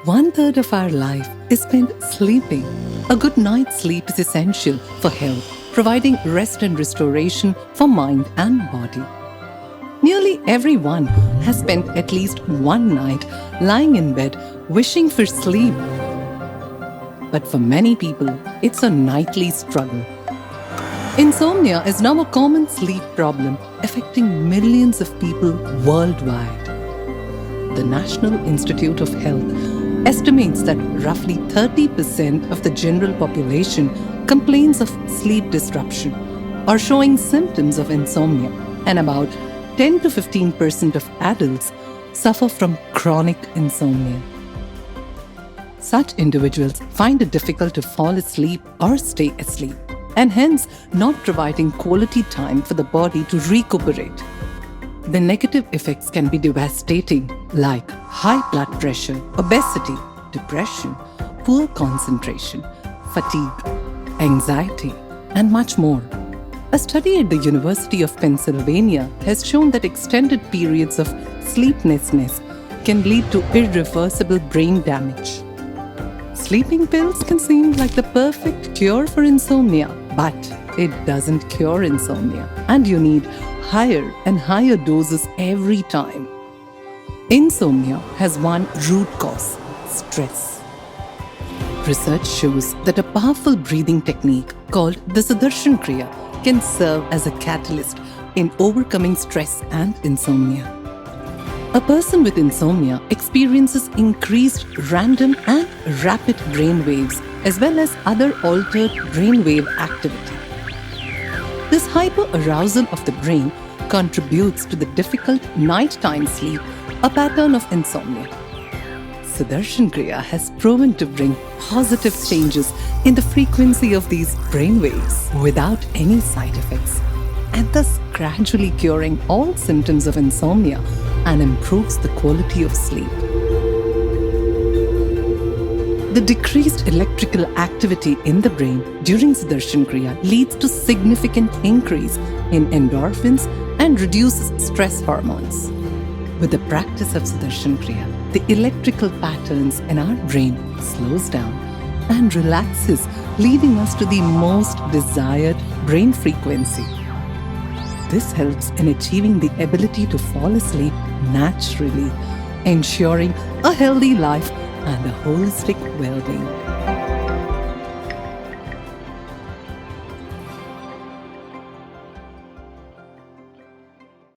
1/3 of our life is spent sleeping. A good night's sleep is essential for health, providing rest and restoration for mind and body. Nearly everyone has spent at least one night lying in bed wishing for sleep. But for many people, it's a nightly struggle. Insomnia is now a common sleep problem affecting millions of people worldwide. The National Institute of Health estimates that roughly 30% of the general population complains of sleep disruption or showing symptoms of insomnia, and about 10 to 15% of adults suffer from chronic insomnia. Such individuals find it difficult to fall asleep or stay asleep, and hence not providing quality time for the body to recuperate. The negative effects can be devastating, like high blood pressure, obesity, depression, poor concentration, fatigue, anxiety, and much more. A study at the University of Pennsylvania has shown that extended periods of sleeplessness can lead to irreversible brain damage. Sleeping pills can seem like the perfect cure for insomnia, but it doesn't cure insomnia, and you need higher and higher doses every time. Insomnia has one root cause: stress. Research shows that a powerful breathing technique called the Sudarshan Kriya can serve as a catalyst in overcoming stress and insomnia. A person with insomnia experiences increased random and rapid brain waves as well as other altered brainwave activity. This hyperarousal of the brain contributes to the difficult nighttime sleep, a pattern of insomnia. Sudarshan Kriya has proven to bring positive changes in the frequency of these brainwaves without any side effects, and thus gradually curing all symptoms of insomnia and improves the quality of sleep. The decreased electrical activity in the brain during Sudarshan Kriya leads to significant increase in endorphins and reduces stress hormones. With the practice of Sudarshan Kriya, the electrical patterns in our brain slows down and relaxes, leading us to the most desired brain frequency. This helps in achieving the ability to fall asleep naturally, ensuring a healthy life and a holistic well-being.